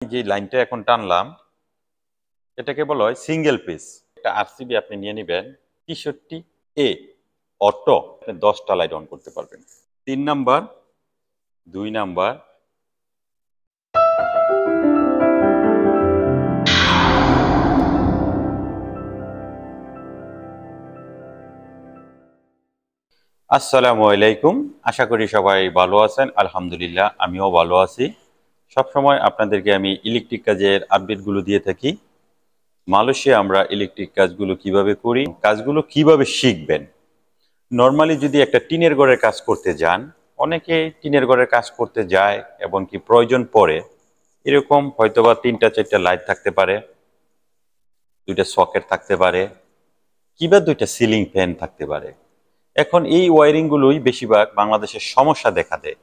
যে লাইনটা এখন টানলাম এটাকে বলা হয় সিঙ্গেল পেজ। একটা আরসিবি আপনি নিয়ে নেবেন 63A অটো, আপনি 10টা লাইট অন করতে পারবেন। 3 নাম্বার, 2 নাম্বার, আসসালামু আলাইকুম। আশা করি সবাই ভালো আছেন। আলহামদুলিল্লাহ আমিও ভালো আছি। সবসময় আপনাদেরকে আমি ইলেকট্রিক কাজের আপডেটগুলো দিয়ে থাকি। মালয়েশিয়া আমরা ইলেকট্রিক কাজগুলো কিভাবে করি, কাজগুলো কিভাবে শিখবেন। নর্মালি যদি একটা টিনের ঘরের কাজ করতে যান, অনেকে টিনের ঘরের কাজ করতে যায় এবং কি প্রয়োজন পড়ে এরকম হয়তোবা 3টা 4টা লাইট থাকতে পারে, 2টা সকেট থাকতে পারে, কিংবা 2টা সিলিং ফ্যান থাকতে পারে। এখন এই ওয়ারিংগুলোই বেশিরভাগ বাংলাদেশের সমস্যা দেখা দেয়,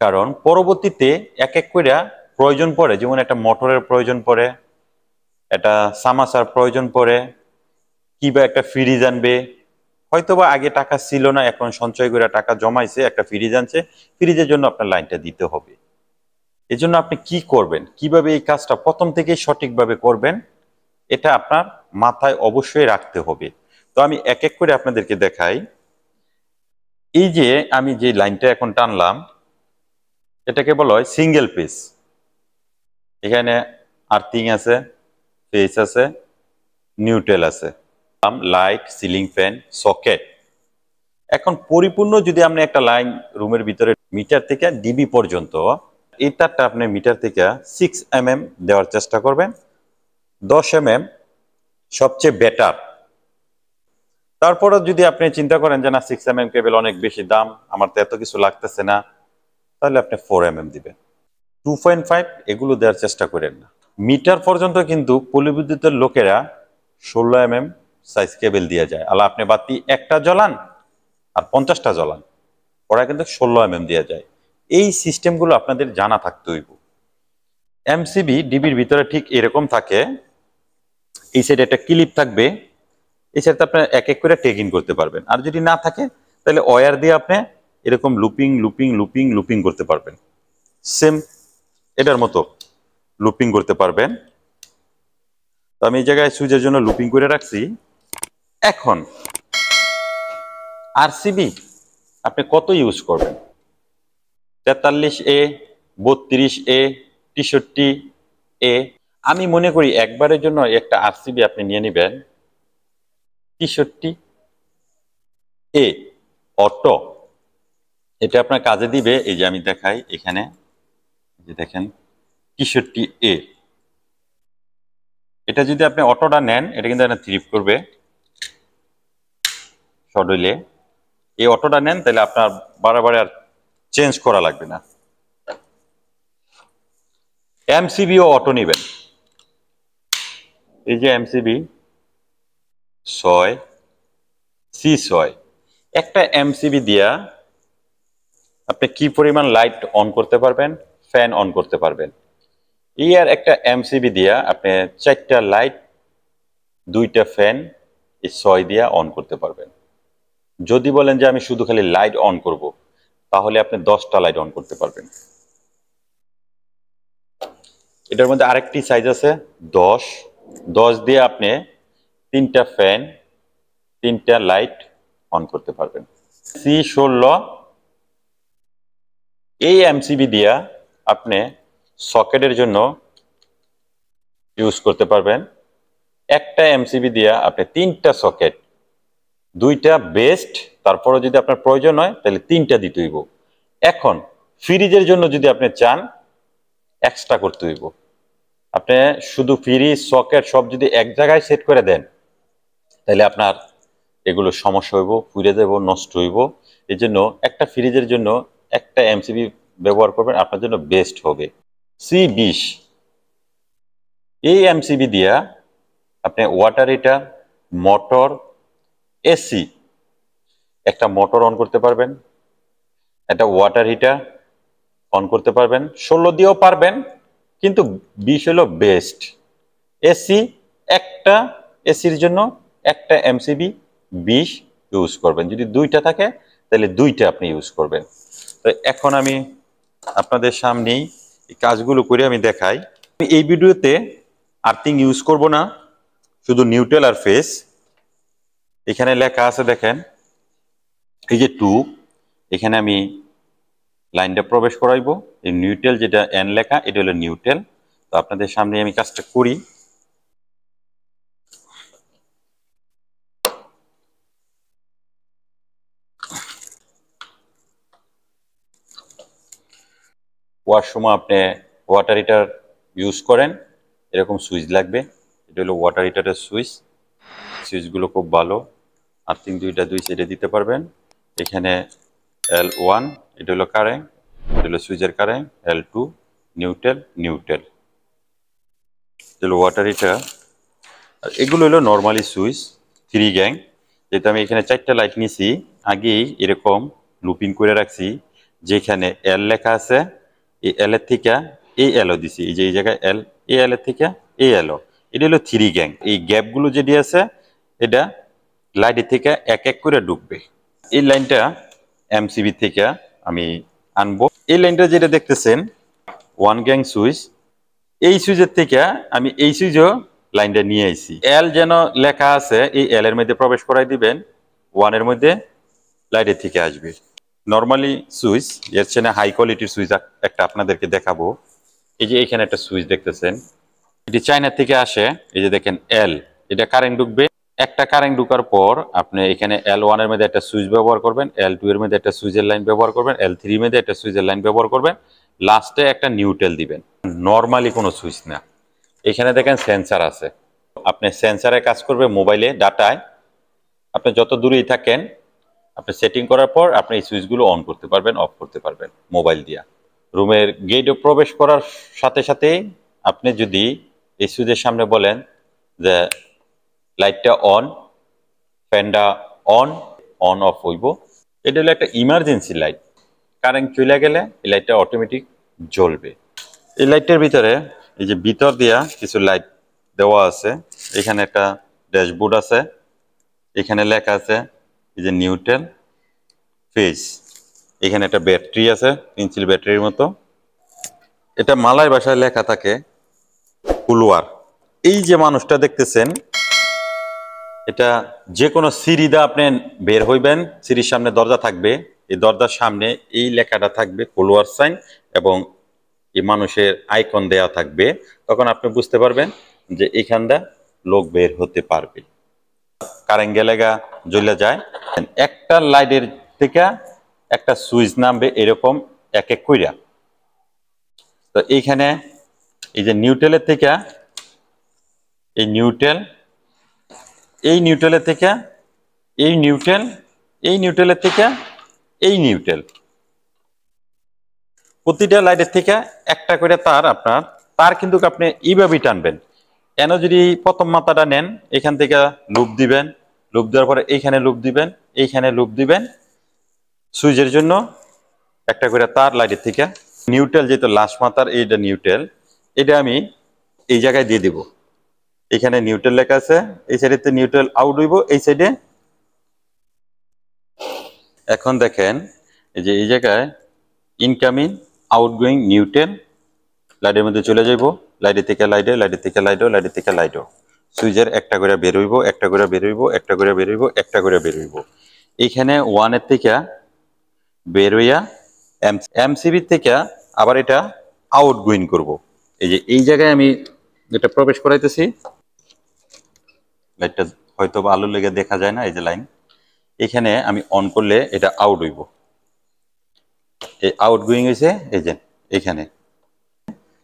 কারণ পরবর্তীতে এক এক করে প্রয়োজন পড়ে। যেমন একটা মোটরের প্রয়োজন পড়ে, একটা সামাসার প্রয়োজন পড়ে, কিংবা একটা ফ্রিজ আনবে, হয়তোবা আগে টাকা ছিল না, এখন সঞ্চয় করে টাকা জমাইছে, একটা ফ্রিজ আনছে, ফ্রিজের জন্য আপনার লাইনটা দিতে হবে। এই জন্য আপনি কি করবেন, কিভাবে এই কাজটা প্রথম থেকেই সঠিকভাবে করবেন, এটা আপনার মাথায় অবশ্যই রাখতে হবে। তো আমি এক এক করে আপনাদেরকে দেখাই। এই যে আমি যে লাইনটা এখন টানলাম এটাকে বলা হয় সিঙ্গেল পেজ। এখানে আর্থিং আছে, ফেস আছে, নিউট্রাল আছে, লাইট, সিলিং ফ্যান, সকেট। এখন পরিপূর্ণ যদি আপনি একটা লাইন রুমের ভিতরে মিটার থেকে ডিবি পর্যন্ত, এই তারটা আপনি মিটার থেকে 6 mm দেওয়ার চেষ্টা করবেন। 10 mm সবচেয়ে বেটার। তারপরে যদি আপনি চিন্তা করেন যে না 6 mm কেবল অনেক বেশি দাম, আমার তো এত কিছু লাগতেছে না, তাহলে আপনি 4 mm দিবেন। 2.5 এগুলো দেওয়ার চেষ্টা করেন না। মিটার পর্যন্ত কিন্তু পল্লীবিদ্যুতের লোকেরা 16 mm সাইজ কেবল দিয়ে যায়। আলা আপনি বাতি একটা জ্বলান আর 50টা জ্বলান, ওরা কিন্তু 16 mm দিয়ে যায়। এই সিস্টেমগুলো আপনাদের জানা থাকতে হইব। এমসিবি ডিবির ভিতরে ঠিক এরকম থাকে। এই সাইডে একটা ক্লিপ থাকবে, এই সাইডে আপনি এক এক করে টেক ইন করতে পারবেন। আর যদি না থাকে তাহলে ওয়্যার দিয়ে আপনি এরকম লুপিং লুপিং লুপিং লুপিং করতে পারবেন। সেম এটার মতো লুপিং করতে পারবেন। তো আমি এই জায়গায় সুইচের জন্য লুপিং করে রাখছি। এখন আরসিবি আপনি কত ইউজ করবেন? 43A, 32A, 63A। আমি মনে করি একবারের জন্য একটা আরসিবি আপনি নিয়ে নেবেন 63A অটো। এটা আপনার কাজে দিবে। এই যে আমি দেখাই, এখানে যে দেখেন 63A, এটা যদি আপনি অটোটা নেন এটা কিন্তু একটা থ্রিপ করবে শর্ট হইলে। এই অটোটা নেন তাহলে আপনার বারবার আর চেঞ্জ করা লাগবে না। এমসিবি ও অটো নেবেন। এই যে এমসিবি 6C6, একটা এমসিবি দিয়া আপনি কি পরিমাণ লাইট অন করতে পারবেন, ফ্যান অন করতে পারবেন। এই আর একটা এমসিবি দিয়া আপনি 4টা লাইট, 2টা ফ্যান, এই 6 দিয়া অন করতে পারবেন। যদি বলেন যে আমি শুধু খালি লাইট অন করব, তাহলে আপনি 10টা লাইট অন করতে পারবেন। এটার মধ্যে আরেকটি সাইজ আছে 10 দিয়ে আপনি 3টা ফ্যান, 3টা লাইট অন করতে পারবেন। C16 এই এমসিবি দিয়া আপনি সকেটের জন্য ইউজ করতে পারবেন। একটা এমসিবি দিয়া আপনি 3টা সকেট, 2টা বেস্ট, তারপরে যদি আপনার প্রয়োজন হয় তাহলে 3টা দিতে হইব। এখন ফ্রিজের জন্য যদি আপনি চান এক্সট্রা করতে হইব। আপনি শুধু ফ্রিজ সকেট সব যদি এক জায়গায় সেট করে দেন তাহলে আপনার এগুলো সমস্যা হইব, পুড়ে যাব, নষ্ট হইব। এই জন্য একটা ফ্রিজের জন্য একটা এমসিবি ব্যবহার করবেন, আপনার জন্য বেস্ট হবে। C20 এই এমসিবি দিয়া আপনি ওয়াটার হিটার, মোটর, এসি, একটা মোটর অন করতে পারবেন, একটা ওয়াটার হিটার অন করতে পারবেন। 16 দিয়েও পারবেন, কিন্তু 20 হলো বেস্ট। এসি একটা, এসির জন্য একটা এমসিবি 20 ইউজ করবেন। যদি 2টা থাকে তাহলে 2টা আপনি ইউজ করবেন। তো এখন আমি আপনাদের সামনেই এই কাজগুলো করে আমি দেখাই। আমি এই ভিডিওতে আর্থিং ইউজ করব না, শুধু নিউট্রাল আর ফেস। এখানে লেখা আছে দেখেন, এই যে 2, এখানে আমি লাইনটা প্রবেশ করাইবো। এই নিউট্রাল যেটা এন লেখা, এটা হলো নিউট্রাল। তো আপনাদের সামনে আমি কাজটা করি। ওয়ার সময় আপনি ওয়াটার হিটার ইউজ করেন, এরকম সুইচ লাগবে। এটা হলো ওয়াটার হিটারের সুইচ। সুইচগুলো খুব ভালো, আর্থিং দুই সাইডে দিতে পারবেন। এখানে L1, এটা হলো কারেন্ট, এটা হলো সুইচের কারেন্ট। L2 neutral, neutral. এটা হলো ওয়াটার হিটার। আর এগুলো হলো নর্মালি সুইচ 3 গ্যাং। যেহেতু আমি এখানে 4টা লাইট নিছি, আগেই এরকম লুপিং করে রাখছি। যেখানে এল লেখা আছে, এই এল এর থেকে এই এলও দিছি, এই যে এই জায়গায় এল, এই এল এর থেকে এই এলও। এটা হলো 3 গ্যাং। এই গ্যাপগুলো যেটি আছে, এটা লাইটের থেকে এক এক করে ঢুকবে। এই লাইনটা এমসিবি থেকে আমি আনবো। এই লাইনটা যেটা দেখতেছেন 1 গ্যাং সুইচ, এই সুইচের থেকে আমি এই সুইচও লাইনটা নিয়ে আইছি। এল যেন লেখা আছে, এই এল এর মধ্যে প্রবেশ করাই দিবেন, 1 এর মধ্যে লাইটের থেকে আসবে। নর্মালি সুইচ, এর চেয়ে হাই কোয়ালিটির সুইচ একটা আপনাদেরকে দেখাবো। এই যে এখানে একটা সুইচ দেখতেছেন, এটি চায়না থেকে আসে। এই যে দেখেন এল, এটা কারেন্ট ঢুকবে। একটা কারেন্ট ঢুকার পর আপনি এখানে L1 এর মধ্যে একটা সুইচ ব্যবহার করবেন, L2 এর মধ্যে একটা সুইচের লাইন ব্যবহার করবেন, L3 এর মধ্যে একটা সুইচের লাইন ব্যবহার করবেন, লাস্টে একটা নিউট্রাল দিবেন। নর্মালি কোনো সুইচ না। এখানে দেখেন সেন্সার আছে, আপনি সেন্সারে কাজ করবে মোবাইলে ডাটায়। আপনি যত দূরেই থাকেন, আপনি সেটিং করার পর আপনি এই সুইচগুলো অন করতে পারবেন, অফ করতে পারবেন মোবাইল দিয়া। রুমের গেটে প্রবেশ করার সাথে সাথে আপনি যদি এই সুইচের সামনে বলেন যে লাইটটা অন, ফ্যানটা অন, অন অফ হইব। এটা হলো একটা ইমার্জেন্সি লাইট। কারেন্ট চলে গেলে এই লাইটটা অটোমেটিক জ্বলবে। এই লাইটটার ভিতরে এই যে ভিতর দিয়া কিছু লাইট দেওয়া আছে। এখানে একটা ড্যাশবোর্ড আছে, এখানে লেখা আছে এই যে নিউট্রাল, ফেজ। এখানে একটা ব্যাটারি আছে, পেন্সিল ব্যাটারির মতো। এটা মালয় ভাষায় লেখা থাকে কুলওয়ার। এই যে মানুষটা দেখতেছেন, এটা যে কোনো সিঁড়ি দিয়ে আপনি বের হইবেন, সিঁড়ির সামনে দরজা থাকবে, এই দরজার সামনে এই লেখাটা থাকবে কুলওয়ার সাইন, এবং এই মানুষের আইকন দেয়া থাকবে। তখন আপনি বুঝতে পারবেন যে এইখানটা লোক বের হতে পারবে। কারেন্ট গেলে গা জ্বলে যায়। একটা লাইটের থেকে একটা সুইচ নামবে এরকম এক এক কইরা। তো এইখানে এই যে নিউট্রালের থেকে এই নিউট্রাল, এই নিউট্রালের থেকে এই নিউট্রাল, এই নিউট্রালের থেকে এই নিউট্রাল, প্রতিটা লাইটের থেকে একটা করে তার আপনার, তার কিন্তু আপনি এইভাবেই টানবেন। কেন, যদি প্রথম মাথাটা নেন, এখান থেকে লুপ দিবেন, লুপ দেওয়ার পরে এইখানে লুপ দিবেন, এইখানে লুপ দিবেন। সুইচের জন্য একটা করে তার লাইটের থেকে। নিউট্রাল যেহেতু লাস্ট মাথার, এইটা নিউট্রাল, এটা আমি এই জায়গায় দিয়ে দিব। এখানে নিউট্রাল লেখা আছে, এই সাইডে নিউট্রাল আউট হইব, এই সাইডে। এখন দেখেন এই যে এই জায়গায় ইনকামিং, আউটগোয়িং, নিউট্রাল। লাইটের মধ্যে চলে যাইব, লাইটের থেকে লাইটে, লাইটের থেকে লাইটও, লাইটের থেকে লাইটও। সুইচের একটা করে বের হইব, একটা করে বের হইব, একটা করে বের হইব, একটা করে বের হইব। এইখানে 1 এর থেকে বের হইয়া এমসিবি থেকে আবার এটা আউট গোয়িং করব। এই যে এই জায়গায় আমি যেটা প্রবেশ করাইতেছি, লাইটটা হয়তো আলো লেগে দেখা যায় না, এই যে লাইন, এখানে আমি অন করলে এটা আউট হইব। এই আউট গোয়িং হয়েছে, এই যে এখানে,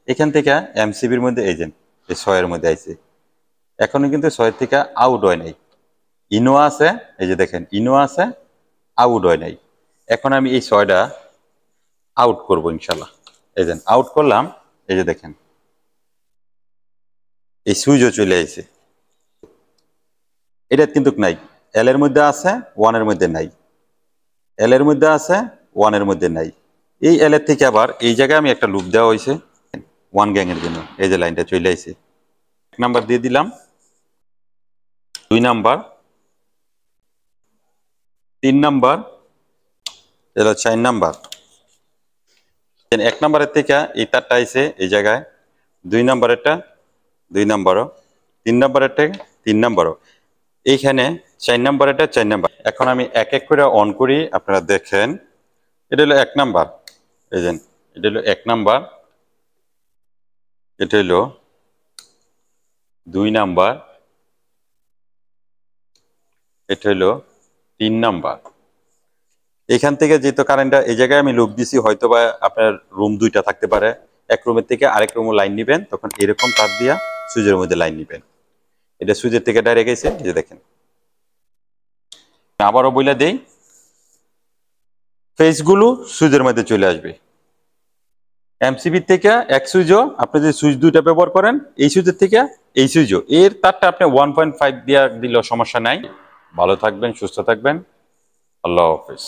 এখান থেকে এমসিবির মধ্যে এই যে এই 6 এর মধ্যে আইছে। এখনো কিন্তু 6 থেকে আউট হয় নাই, ইনো আছে। এই যে দেখেন ইনো আছে, আউট হয় নাই। এখন আমি এই 6টা আউট করব ইনশাল্লাহ। এই যে আউট করলাম, এই যে দেখেন এই সুইচও চলে আইছে। এটা কিন্তু নাই, এল এর মধ্যে আছে, 1 এর মধ্যে নাই। এল এর মধ্যে আছে, 1 এর মধ্যে নাই। এই এল এর থেকে আবার এই জায়গায় আমি একটা লুপ দেওয়া হয়েছে 1 গ্যাং এর জন্য। এই যে লাইনটা চলে আইছে। 1 নাম্বার দিয়ে দিলাম, 2 নাম্বার, 3 নাম্বার, এটা 4 নাম্বার, এক নম্বরের থেকে এই তারটা আইছে এই জায়গায়, 2 নম্বরেরটা 2 নম্বরও, 3 নম্বরেরটা 3 নম্বরও, এইখানে 4 নম্বরেরটা 4 নম্বর। এখন আমি এক এক করে অন করি, আপনারা দেখেন। এটা হলো 1 নাম্বার, এই যে এটা হলো 1 নাম্বার, এটা হলো 2 নাম্বার, এটা হলো 3 নাম্বার। এখান থেকে যেহেতু কারেন্টটা এই জায়গায় আমি লুপ দিছি, হয়তো বা আপনার রুম 2টা থাকতে পারে, এক রুমের থেকে আরেক রুমে লাইন নিবেন, তখন এরকম তার দিয়া সুইচের মধ্যে লাইন নিবেন। এটা সুইচের থেকে ডাইরেক্ট গেছে, এই যে দেখেন। আবারও বইলা দেই, ফেজগুলো সুইচের মধ্যে চলে আসবে। এমসিবি থেকে এক সুইচও আপনি যদি সুইচ 2টা ব্যবহার করেন, এই সুইচের থেকে এই সুইচও, এর তারটা আপনি 1.5 দিয়া দিলেও সমস্যা নাই। ভালো থাকবেন, সুস্থ থাকবেন, আল্লাহ হাফেজ।